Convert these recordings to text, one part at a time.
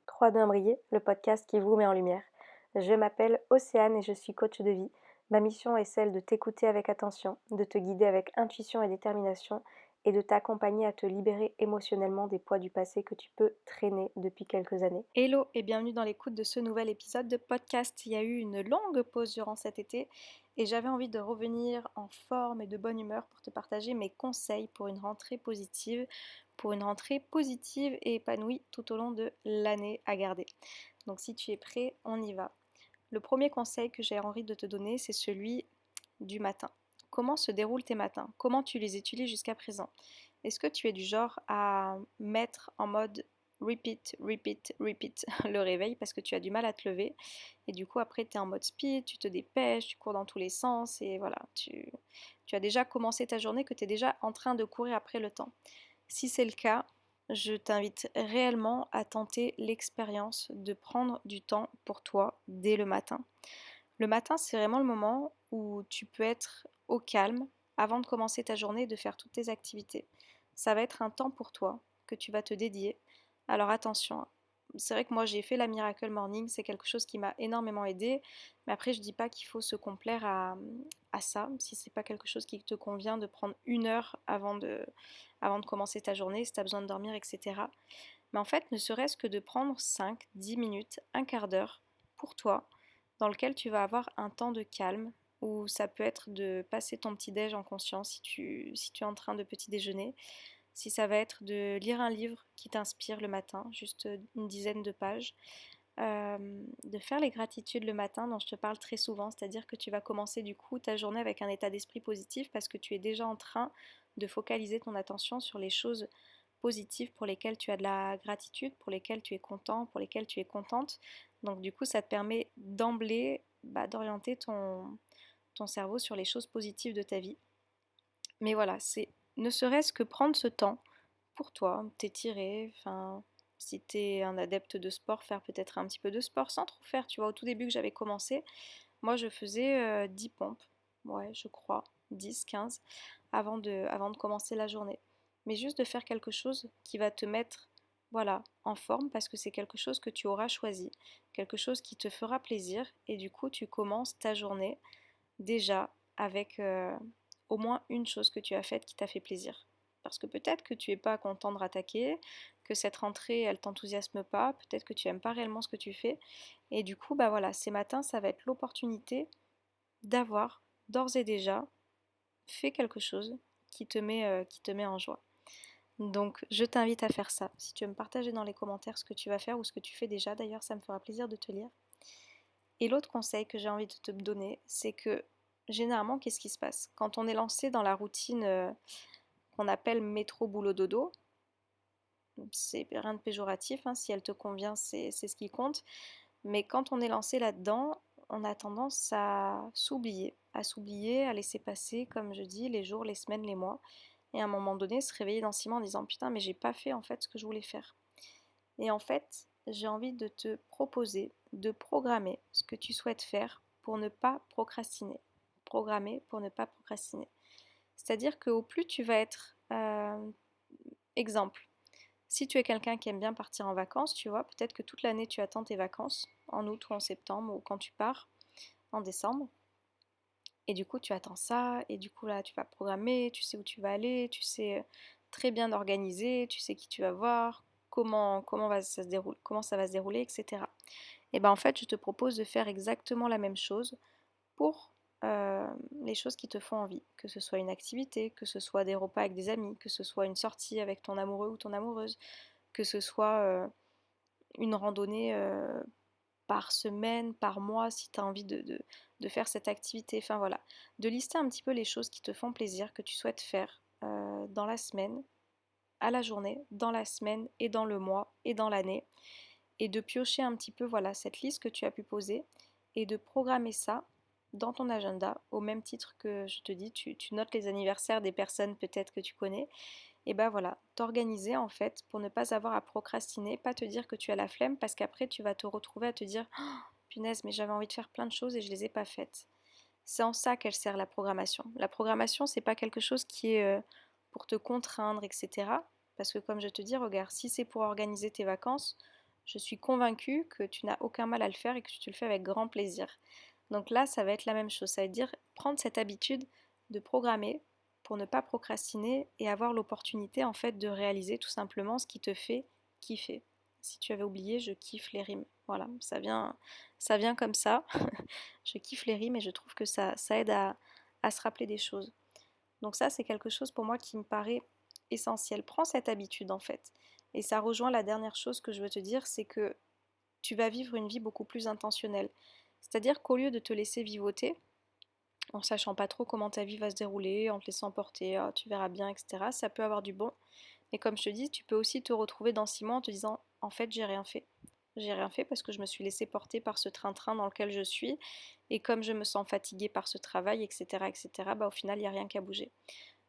Croix d'un briller, le podcast qui vous met en lumière. Je m'appelle Océane et je suis coach de vie. Ma mission est celle de t'écouter avec attention, de te guider avec intuition et détermination et de t'accompagner à te libérer émotionnellement des poids du passé que tu peux traîner depuis quelques années. Hello et bienvenue dans l'écoute de ce nouvel épisode de podcast. Il y a eu une longue pause durant cet été et j'avais envie de revenir en forme et de bonne humeur pour te partager mes conseils pour une rentrée positive et épanouie tout au long de l'année à garder. Donc si tu es prêt, on y va. Le premier conseil que j'ai envie de te donner, c'est celui du matin. Comment se déroulent tes matins? Comment tu les utilises jusqu'à présent? Est-ce que tu es du genre à mettre en mode repeat, repeat, repeat le réveil parce que tu as du mal à te lever et du coup après tu es en mode speed, tu te dépêches, tu cours dans tous les sens et voilà, tu as déjà commencé ta journée, que tu es déjà en train de courir après le temps. Si c'est le cas, je t'invite réellement à tenter l'expérience de prendre du temps pour toi dès le matin. Le matin, c'est vraiment le moment où tu peux être au calme avant de commencer ta journée et de faire toutes tes activités. Ça va être un temps pour toi que tu vas te dédier. Alors attention, c'est vrai que moi j'ai fait la Miracle Morning, c'est quelque chose qui m'a énormément aidé, mais après je dis pas qu'il faut se complaire à ça, si c'est pas quelque chose qui te convient de prendre une heure avant de commencer ta journée, si tu as besoin de dormir, etc. Mais en fait, ne serait-ce que de prendre 5, 10 minutes, un quart d'heure pour toi, dans lequel tu vas avoir un temps de calme, où ça peut être de passer ton petit-déj en conscience si tu es en train de petit déjeuner, si ça va être de lire un livre qui t'inspire le matin, juste une dizaine de pages, de faire les gratitudes le matin dont je te parle très souvent, c'est-à-dire que tu vas commencer du coup ta journée avec un état d'esprit positif parce que tu es déjà en train de focaliser ton attention sur les choses positives pour lesquelles tu as de la gratitude, pour lesquelles tu es content, pour lesquelles tu es contente. Donc du coup, ça te permet d'emblée d'orienter ton cerveau sur les choses positives de ta vie. Mais voilà, c'est ne serait-ce que prendre ce temps pour toi, t'étirer, enfin, si t'es un adepte de sport, faire peut-être un petit peu de sport sans trop faire. Tu vois, au tout début que j'avais commencé, moi je faisais 10 pompes, ouais, je crois, 10, 15, avant de commencer la journée. Mais juste de faire quelque chose qui va te mettre, voilà, en forme parce que c'est quelque chose que tu auras choisi, quelque chose qui te fera plaisir et du coup tu commences ta journée déjà avec au moins une chose que tu as faite qui t'a fait plaisir. Parce que peut-être que tu n'es pas content de rattaquer, que cette rentrée elle t'enthousiasme pas, peut-être que tu n'aimes pas réellement ce que tu fais. Et du coup, bah voilà, ces matins, ça va être l'opportunité d'avoir d'ores et déjà fait quelque chose qui te met en joie. Donc je t'invite à faire ça. Si tu veux me partager dans les commentaires ce que tu vas faire ou ce que tu fais déjà, d'ailleurs ça me fera plaisir de te lire. Et l'autre conseil que j'ai envie de te donner, c'est que généralement, qu'est-ce qui se passe? Quand on est lancé dans la routine qu'on appelle métro boulot dodo, c'est rien de péjoratif, hein, si elle te convient, c'est ce qui compte. Mais quand on est lancé là-dedans, on a tendance à s'oublier, à laisser passer, comme je dis, les jours, les semaines, les mois. Et à un moment donné, se réveiller dans 6 mois en disant putain, mais j'ai pas fait en fait ce que je voulais faire. Et en fait, j'ai envie de te proposer de programmer ce que tu souhaites faire pour ne pas procrastiner. Programmer pour ne pas procrastiner. C'est-à-dire qu'au plus tu vas être exemple, si tu es quelqu'un qui aime bien partir en vacances, tu vois, peut-être que toute l'année tu attends tes vacances, en août ou en septembre, ou quand tu pars, en décembre. Et du coup, tu attends ça, et du coup, là, tu vas programmer, tu sais où tu vas aller, tu sais très bien organiser, tu sais qui tu vas voir, comment ça va se dérouler, etc. Et ben en fait, je te propose de faire exactement la même chose pour les choses qui te font envie, que ce soit une activité, que ce soit des repas avec des amis, que ce soit une sortie avec ton amoureux ou ton amoureuse, que ce soit une randonnée par semaine, par mois, si tu as envie de faire cette activité. Enfin voilà, de lister un petit peu les choses qui te font plaisir, que tu souhaites faire dans la semaine, à la journée, dans la semaine et dans le mois et dans l'année. Et de piocher un petit peu voilà, cette liste que tu as pu poser et de programmer ça dans ton agenda, au même titre que je te dis, tu notes les anniversaires des personnes peut-être que tu connais, et ben voilà, t'organiser en fait pour ne pas avoir à procrastiner, pas te dire que tu as la flemme parce qu'après tu vas te retrouver à te dire oh, punaise, mais j'avais envie de faire plein de choses et je les ai pas faites. C'est en ça qu'elle sert la programmation. La programmation, c'est pas quelque chose qui est pour te contraindre, etc. Parce que comme je te dis, regarde, si c'est pour organiser tes vacances, je suis convaincue que tu n'as aucun mal à le faire et que tu le fais avec grand plaisir. Donc là, ça va être la même chose. Ça veut dire prendre cette habitude de programmer pour ne pas procrastiner et avoir l'opportunité en fait de réaliser tout simplement ce qui te fait kiffer. Si tu avais oublié, je kiffe les rimes. Voilà, ça vient comme ça. Je kiffe les rimes et je trouve que ça aide à se rappeler des choses. Donc ça, c'est quelque chose pour moi qui me paraît essentiel. Prends cette habitude en fait. Et ça rejoint la dernière chose que je veux te dire, c'est que tu vas vivre une vie beaucoup plus intentionnelle. C'est-à-dire qu'au lieu de te laisser vivoter, en sachant pas trop comment ta vie va se dérouler, en te laissant porter, ah, tu verras bien, etc., ça peut avoir du bon. Mais comme je te dis, tu peux aussi te retrouver dans 6 mois en te disant, en fait, j'ai rien fait. J'ai rien fait parce que je me suis laissée porter par ce train-train dans lequel je suis. Et comme je me sens fatiguée par ce travail, etc., etc., bah, au final, il n'y a rien qu'à bouger.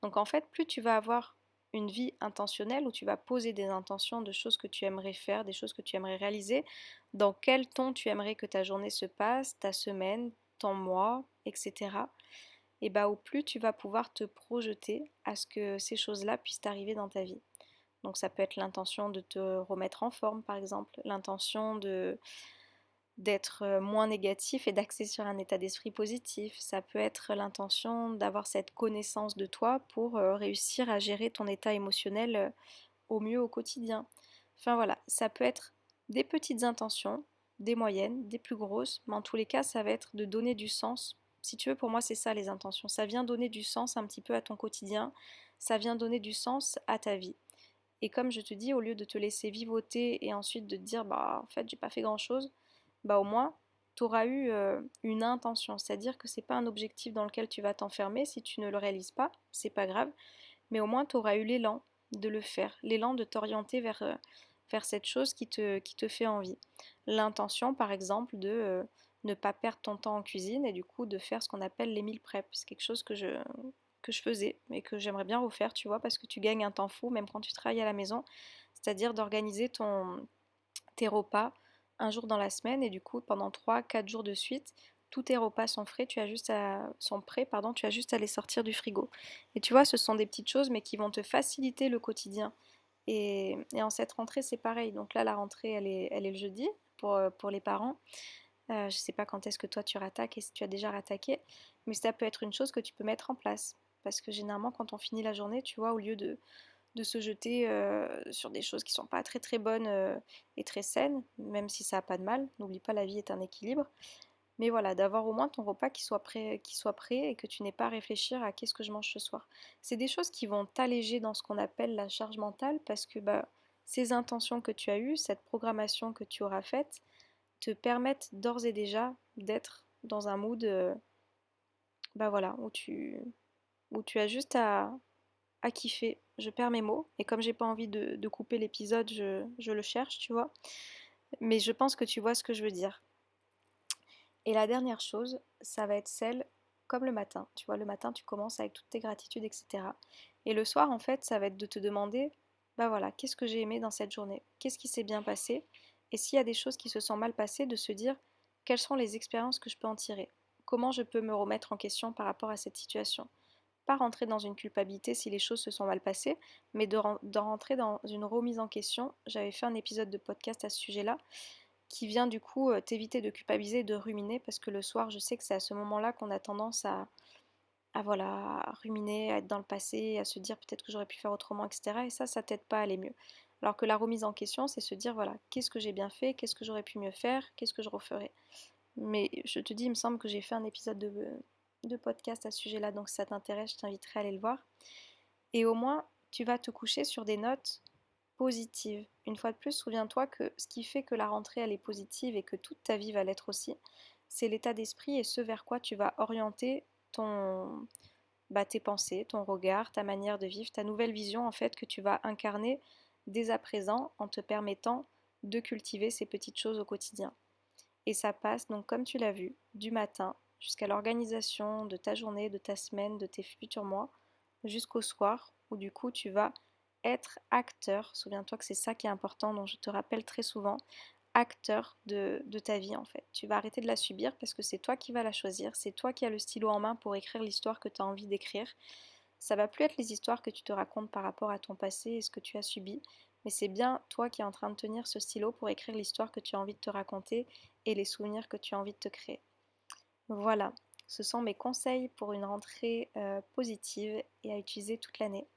Donc en fait, plus tu vas avoir une vie intentionnelle où tu vas poser des intentions de choses que tu aimerais faire, des choses que tu aimerais réaliser, dans quel ton tu aimerais que ta journée se passe, ta semaine, ton mois, etc. Et bah au plus tu vas pouvoir te projeter à ce que ces choses-là puissent arriver dans ta vie. Donc ça peut être l'intention de te remettre en forme par exemple, l'intention de d'être moins négatif et d'axer sur un état d'esprit positif. Ça peut être l'intention d'avoir cette connaissance de toi pour réussir à gérer ton état émotionnel au mieux au quotidien. Enfin voilà, ça peut être des petites intentions, des moyennes, des plus grosses, mais en tous les cas, ça va être de donner du sens. Si tu veux, pour moi, c'est ça les intentions. Ça vient donner du sens un petit peu à ton quotidien, ça vient donner du sens à ta vie. Et comme je te dis, au lieu de te laisser vivoter et ensuite de te dire, bah en fait, j'ai pas fait grand-chose, bah au moins, tu auras eu une intention. C'est-à-dire que c'est pas un objectif dans lequel tu vas t'enfermer. Si tu ne le réalises pas, c'est pas grave, mais au moins tu auras eu l'élan de le faire, l'élan de t'orienter vers cette chose qui te fait envie. L'intention, par exemple, de ne pas perdre ton temps en cuisine et du coup de faire ce qu'on appelle les meal prep. C'est quelque chose que je faisais et que j'aimerais bien refaire, tu vois, parce que tu gagnes un temps fou même quand tu travailles à la maison, c'est-à-dire d'organiser tes repas un jour dans la semaine et du coup pendant 3 4 jours de suite, tous tes repas sont frais, sont prêts, pardon, tu as juste à les sortir du frigo. Et tu vois, ce sont des petites choses mais qui vont te faciliter le quotidien. Et en cette rentrée, c'est pareil. Donc là, la rentrée, elle est le jeudi pour les parents. Je ne sais pas quand est-ce que toi tu rattaques et si tu as déjà rattaqué, mais ça peut être une chose que tu peux mettre en place. Parce que généralement, quand on finit la journée, tu vois, au lieu de se jeter sur des choses qui sont pas très très bonnes et très saines, même si ça n'a pas de mal, n'oublie pas, la vie est un équilibre. Mais voilà, d'avoir au moins ton repas qui soit prêt et que tu n'aies pas à réfléchir à qu'est-ce que je mange ce soir. C'est des choses qui vont t'alléger dans ce qu'on appelle la charge mentale parce que bah, ces intentions que tu as eues, cette programmation que tu auras faite, te permettent d'ores et déjà d'être dans un mood bah voilà, où tu as juste à kiffer. Je perds mes mots et comme j'ai pas envie de couper l'épisode, je le cherche, tu vois. Mais je pense que tu vois ce que je veux dire. Et la dernière chose, ça va être celle comme le matin. Tu vois, le matin, tu commences avec toutes tes gratitudes, etc. Et le soir, en fait, ça va être de te demander, bah voilà, qu'est-ce que j'ai aimé dans cette journée? Qu'est-ce qui s'est bien passé? Et s'il y a des choses qui se sont mal passées, de se dire, quelles sont les expériences que je peux en tirer? Comment je peux me remettre en question par rapport à cette situation? Pas rentrer dans une culpabilité si les choses se sont mal passées, mais d'en rentrer dans une remise en question. J'avais fait un épisode de podcast à ce sujet-là qui vient du coup t'éviter de culpabiliser et de ruminer parce que le soir, je sais que c'est à ce moment-là qu'on a tendance voilà, à ruminer, à être dans le passé, à se dire peut-être que j'aurais pu faire autrement, etc. Et ça t'aide pas à aller mieux. Alors que la remise en question, c'est se dire voilà, qu'est-ce que j'ai bien fait, qu'est-ce que j'aurais pu mieux faire, qu'est-ce que je referais. Mais je te dis, il me semble que j'ai fait un épisode de podcast à ce sujet-là, donc si ça t'intéresse, je t'inviterai à aller le voir. Et au moins, tu vas te coucher sur des notes positives. Une fois de plus, souviens-toi que ce qui fait que la rentrée, elle est positive et que toute ta vie va l'être aussi, c'est l'état d'esprit et ce vers quoi tu vas orienter tes pensées, ton regard, ta manière de vivre, ta nouvelle vision en fait que tu vas incarner dès à présent en te permettant de cultiver ces petites choses au quotidien. Et ça passe donc comme tu l'as vu, du matin jusqu'à l'organisation de ta journée, de ta semaine, de tes futurs mois, jusqu'au soir où du coup tu vas être acteur. Souviens-toi que c'est ça qui est important, dont je te rappelle très souvent. acteur de ta vie en fait. Tu vas arrêter de la subir parce que c'est toi qui vas la choisir, c'est toi qui as le stylo en main pour écrire l'histoire que tu as envie d'écrire. Ça va plus être les histoires que tu te racontes par rapport à ton passé et ce que tu as subi, mais c'est bien toi qui es en train de tenir ce stylo pour écrire l'histoire que tu as envie de te raconter et les souvenirs que tu as envie de te créer. Voilà, ce sont mes conseils pour une rentrée positive et à utiliser toute l'année.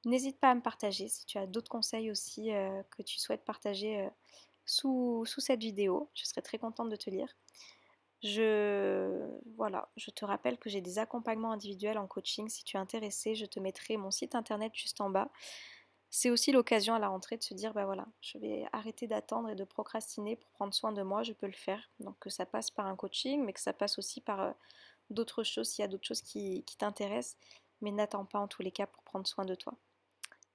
N'hésite pas à me partager si tu as d'autres conseils aussi que tu souhaites partager sous cette vidéo. Je serai très contente de te lire. Voilà, je te rappelle que j'ai des accompagnements individuels en coaching. Si tu es intéressé, je te mettrai mon site internet juste en bas. C'est aussi l'occasion à la rentrée de se dire, bah voilà, je vais arrêter d'attendre et de procrastiner pour prendre soin de moi, je peux le faire. Donc que ça passe par un coaching, mais que ça passe aussi par d'autres choses, s'il y a d'autres choses qui t'intéressent. Mais n'attends pas en tous les cas pour prendre soin de toi.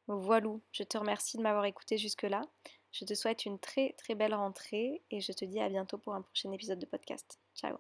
Voilà, je te remercie de m'avoir écouté jusque-là. Je te souhaite une très très belle rentrée et je te dis à bientôt pour un prochain épisode de podcast. Ciao.